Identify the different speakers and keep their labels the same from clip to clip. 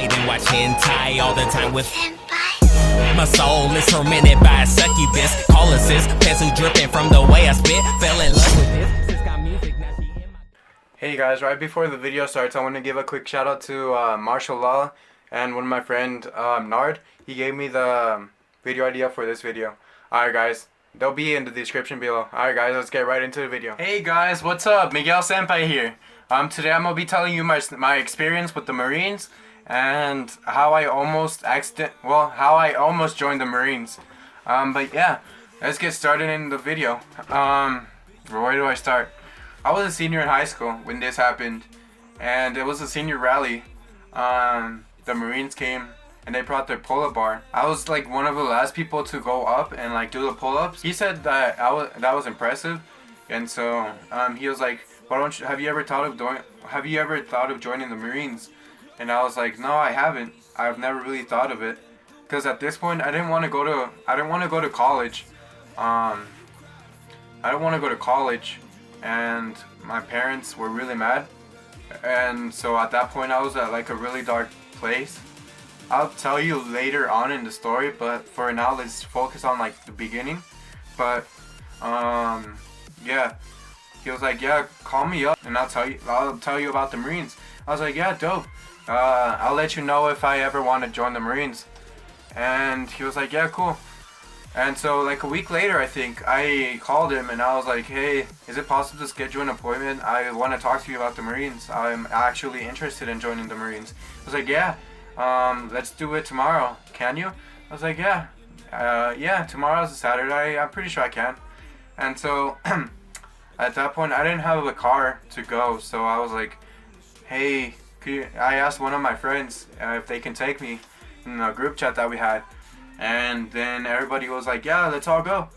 Speaker 1: read and watch hentai all the time with my soul is tormented by a succubus. Call assist, pencil dripping from the way I spit. Fell in love with this. Sis got music, now she in my...
Speaker 2: Hey guys, right before the video starts, I want to give a quick shout out to Marshall Law and one of my friend Nard. He gave me the video idea for this video. Alright guys, they'll be in the description below. Alright guys, let's get right into the video. Hey guys, what's up? Miguel Senpai here. Today I'm gonna be telling you my experience with the Marines and how I almost joined the Marines. But yeah, let's get started in the video. Where do I start? I was a senior in high school when this happened, and it was a senior rally. The Marines came and they brought their pull-up bar. I was like one of the last people to go up and like do the pull-ups. He said that that was impressive, and so he was like, "Why don't you, have you ever thought of joining the Marines?" And I was like, "No, I haven't. I've never really thought of it, because at this point I didn't want to go to college. I don't want to go to college, and my parents were really mad, and so at that point I was at like a really dark place. I'll tell you later on in the story, but for now let's focus on like the beginning. But yeah, he was like, "Yeah, call me up and I'll tell you about the Marines." I was like, "Yeah, dope. I'll let you know if I ever want to join the Marines." And he was like, "Yeah, cool." And so like a week later, I think, I called him and I was like, "Hey, is it possible to schedule an appointment? I want to talk to you about the Marines. I'm actually interested in joining the Marines." I was like, "Yeah, let's do it tomorrow. Can you?" I was like, "Yeah, yeah, tomorrow's a Saturday. I'm pretty sure I can." And so at that point, I didn't have a car to go, so I was like, "Hey, I asked one of my friends if they can take me in the group chat that we had." And then everybody was like, "Yeah, let's all go."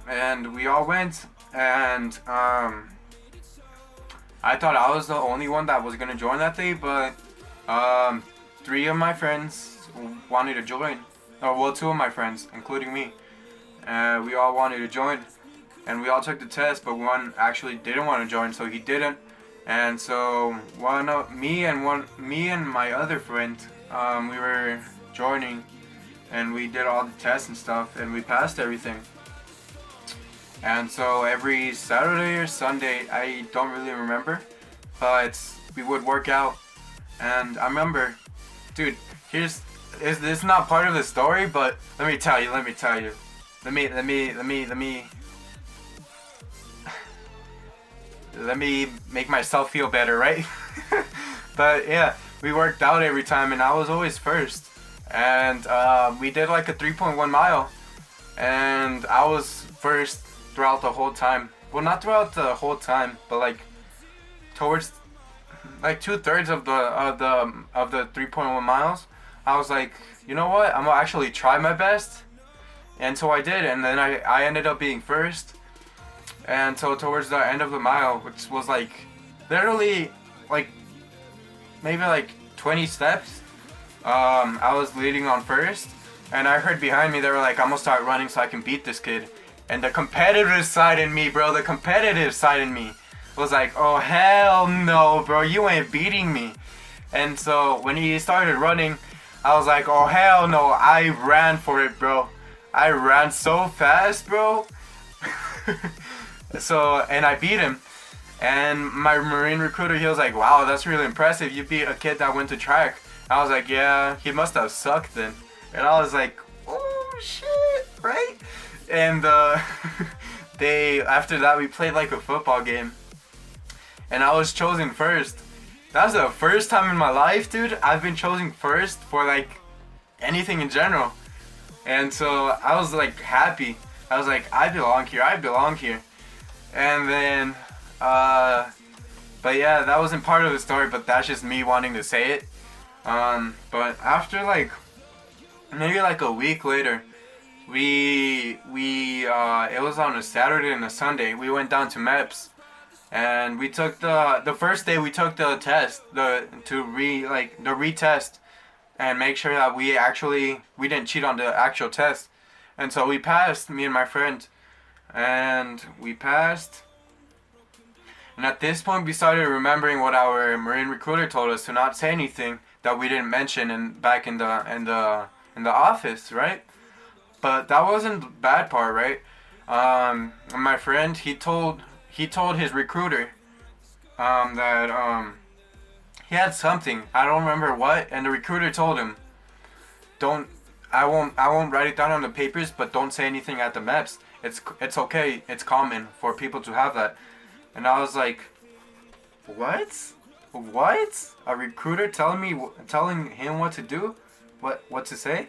Speaker 2: And we all went, and I thought I was the only one that was gonna join that day, but 3 of my friends wanted to join. Or well, 2 of my friends, including me. We all wanted to join, and we all took the test, but one actually didn't want to join, so he didn't. And so me and my other friend, we were joining, and we did all the tests and stuff, and we passed everything. And so every Saturday or Sunday, I don't really remember, but we would work out. And I remember, dude, this is not part of the story, but let me tell you. Let me make myself feel better, right? But yeah, we worked out every time, and I was always first. And we did like a 3.1 mile, and I was first throughout the whole time. Well, not throughout the whole time, but like towards like 2/3 of the 3.1 miles. I was like, you know what? I'm gonna actually try my best, and so I did. And then I ended up being first. And so towards the end of the mile, which was like literally like maybe like 20 steps, I was leading on first, and I heard behind me they were like, "I'm gonna start running so I can beat this kid." And the competitive side in me, bro, was like, "Oh hell no, bro, you ain't beating me." And so when he started running, I was like, "Oh hell no." I ran for it, bro. I ran so fast, bro. So, and I beat him. And my Marine recruiter, he was like, "Wow, that's really impressive. You beat a kid that went to track." I was like, "Yeah, he must have sucked then." And I was like, "Oh shit," right? And after that we played like a football game, and I was chosen first. That was the first time in my life, dude, I've been chosen first for like anything in general. And so I was like happy. I was like, I belong here. And then but yeah, that wasn't part of the story, but that's just me wanting to say it. But after like maybe like a week later, it was on a Saturday and a Sunday. We went down to MEPS, and we took the first day we took the test, the retest, and make sure that we didn't cheat on the actual test. And so we passed, me and my friend, and we passed. And at this point we started remembering what our Marine recruiter told us, to not say anything, that we didn't mention back in the office, right? But that wasn't the bad part, right? My friend, he told his recruiter that he had something, I don't remember what, and the recruiter told him, don't I won't write it down on the papers, but don't say anything at the MEPS. It's okay. It's common for people to have that. And I was like, what? What? A recruiter telling him what to do? What to say?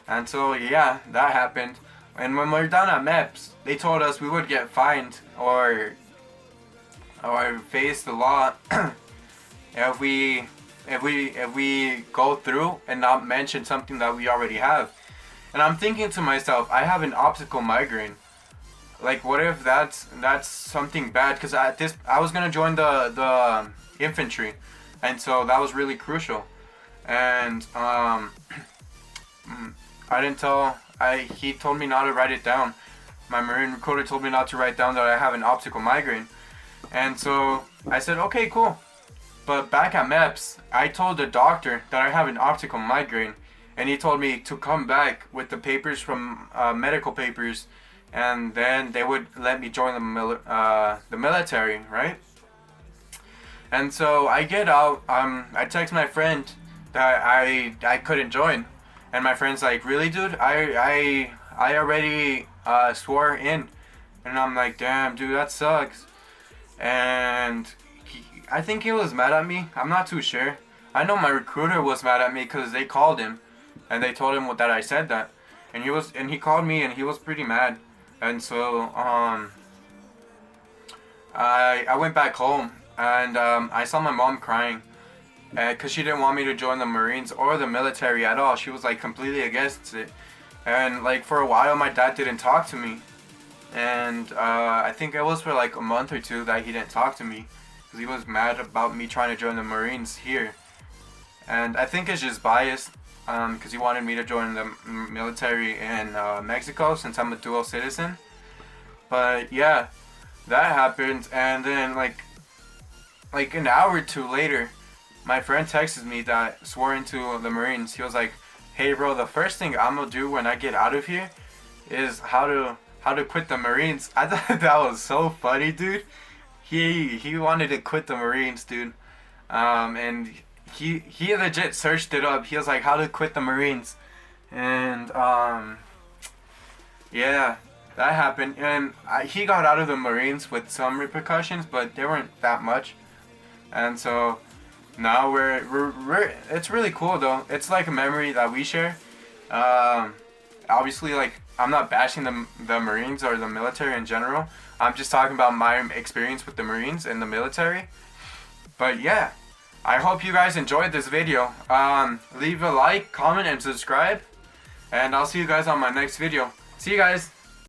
Speaker 2: And so yeah, that happened. And when we were down at MEPS, they told us we would get fined or face the law if we go through and not mention something that we already have. And I'm thinking to myself, I have an optical migraine. Like, what if that's something bad? Because I was gonna join the infantry, and so that was really crucial. And I didn't tell. He told me not to write it down. My Marine recruiter told me not to write down that I have an optical migraine. And so I said, okay, cool. But back at MEPS, I told the doctor that I have an optical migraine, and he told me to come back with the papers from medical papers, and then they would let me join the military, right? And so I get out. I text my friend that I couldn't join, and my friend's like, "Really, dude? I already swore in," and I'm like, "Damn, dude, that sucks." And I think he was mad at me. I'm not too sure. I know my recruiter was mad at me because they called him, and they told him that I said that, and he called me and he was pretty mad, and so I went back home and I saw my mom crying, because she didn't want me to join the Marines or the military at all. She was like completely against it, and like for a while my dad didn't talk to me, and I think it was for like a month or two that he didn't talk to me. He was mad about me trying to join the Marines here, and I think it's just biased, because he wanted me to join the military in Mexico since I'm a dual citizen. But yeah, that happened, and then like an hour or two later, my friend texted me that swore into the Marines. He was like, "Hey bro, the first thing I'm gonna do when I get out of here is how to quit the Marines." I thought that was so funny, dude. He wanted to quit the Marines, dude, and he legit searched it up. He was like, "How to quit the Marines," and yeah, that happened. And he got out of the Marines with some repercussions, but they weren't that much. And so now we're it's really cool though. It's like a memory that we share. Obviously, like, I'm not bashing the Marines or the military in general. I'm just talking about my experience with the Marines and the military. But yeah, I hope you guys enjoyed this video. Leave a like, comment, and subscribe. And I'll see you guys on my next video. See you guys.